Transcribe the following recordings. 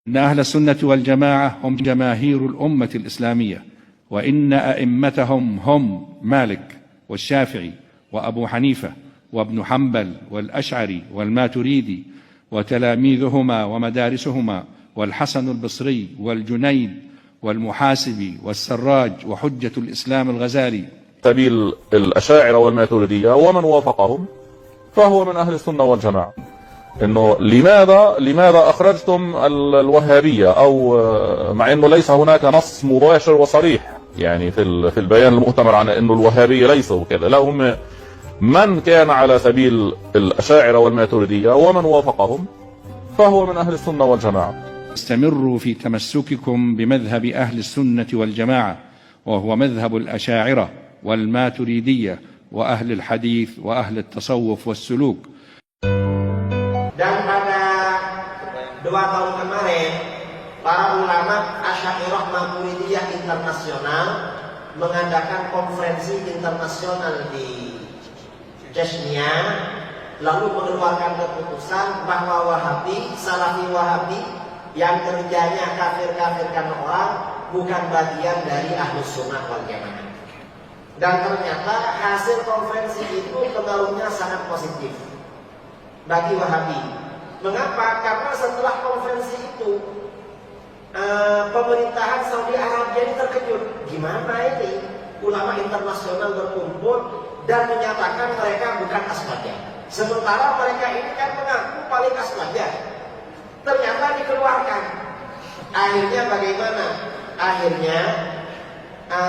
إن أهل السنة والجماعة هم جماهير الأمة الإسلامية، وإن أئمتهم هم مالك والشافعي وأبو حنيفة وابن حنبل والأشعري والماتريدي وتلاميذهما ومدارسهما والحسن البصري والجنيد والمحاسبي والسراج وحجة الإسلام الغزالي. سبيل الأشاعرة والماتريدية ومن وافقهم فهو من أهل السنة والجماعة. إنه لماذا أخرجتم الوهابية، أو مع إنه ليس هناك نص مباشر وصريح يعني في البيان المؤتمر عن إنه الوهابية ليسوا كذا، لا، هم من كان على سبيل الأشاعرة والماتريدية ومن وافقهم فهو من أهل السنة والجماعة. استمروا في تمسككم بمذهب أهل السنة والجماعة، وهو مذهب الأشاعرة والماتريدية وأهل الحديث وأهل التصوف والسلوك. Dan pada 2 tahun kemarin, para ulama Asy'ariyah Maturidiyah internasional mengadakan konferensi internasional di Chechnya, lalu mengeluarkan keputusan bahwa Wahabi, Salafi Wahabi yang kerjanya kafir-kafirkan orang bukan bagian dari Ahlus Sunnah wal Jamaah. Dan ternyata hasil konferensi itu pengaruhnya sangat positif bagi Wahabi. Mengapa? Karena setelah konferensi itu pemerintahan Saudi Arabia ini terkejut. Gimana ini ulama internasional berkumpul dan menyatakan mereka bukan aswaja, sementara mereka ini kan mengaku paling aswaja. Ternyata dikeluarkan. Akhirnya bagaimana? Akhirnya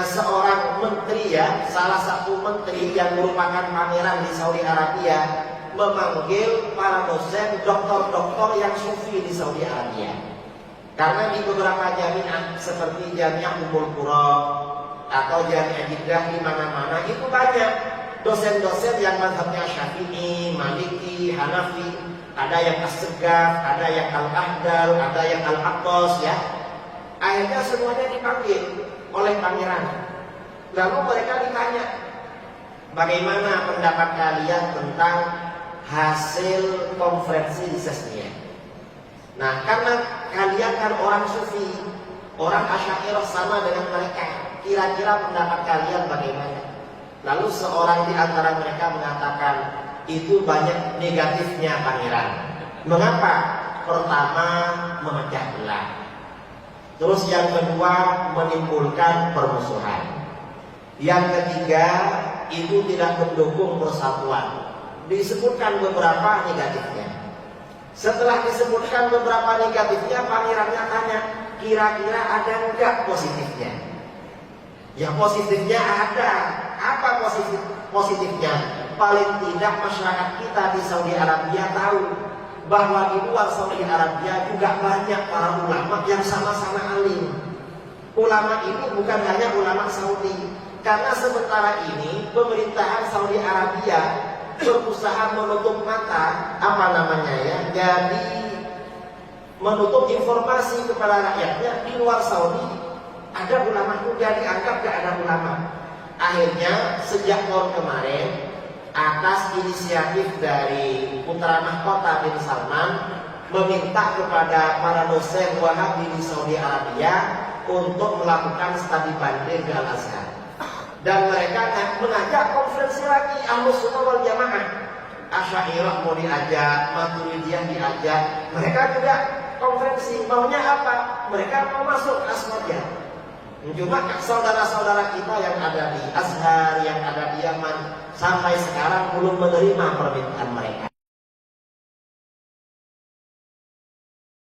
seorang menteri, salah satu menteri yang merupakan pangeran di Saudi Arabia, memanggil para dosen, doktor-doktor yang sufi di Saudi Arabia. Karena di beberapa jamiah seperti Jamiah Ummul Qura atau Jamiah Jeddah, di mana-mana itu banyak dosen-dosen yang mazhabnya Syafi'i, Maliki, Hanafi, ada yang As-Segaf, ada yang Al-Ahdal, ada yang Al-Aqtas, ya. Akhirnya semuanya dipanggil oleh pangeran. Lalu mereka ditanya, bagaimana pendapat kalian tentang hasil konferensi di Chechnya? Nah, karena kalian kan orang sufi, orang Asy'ariyah sama dengan mereka, kira-kira pendapat kalian bagaimana? Lalu seorang di antara mereka mengatakan, itu banyak negatifnya pangeran. Mengapa? Pertama, memecah belah. Terus yang kedua, menimbulkan permusuhan. Yang ketiga, itu tidak mendukung persatuan. Disebutkan beberapa negatifnya. Setelah disebutkan beberapa negatifnya, pangerannya tanya, kira-kira ada enggak positifnya? Ya, positifnya ada. Apa positifnya? Paling tidak masyarakat kita di Saudi Arabia tahu bahwa di luar Saudi Arabia juga banyak para ulama yang sama-sama alim. Ulama ini bukan hanya ulama Saudi, karena sementara ini pemerintahan Saudi Arabia berusaha menutup mata, jadi menutup informasi kepada rakyatnya. Di luar Saudi ada ulama muda, dianggap gak ada ulama. Akhirnya sejak tahun kemarin, atas inisiatif dari putra mahkota bin Salman, meminta kepada para dosen Wahabi di Saudi Arabia untuk melakukan studi banding di Al-Azhar. Dan mereka mengajak konferensi lagi Ahlus Sunnah wal Jamaah. Asy'ariyah mau diajak, Maturidiyah diajak, mereka juga konferensi. Maunya apa? Mereka mau masuk aswaja. Cuma saudara-saudara kita yang ada di Azhar, yang ada di Yaman, sampai sekarang belum menerima permintaan mereka.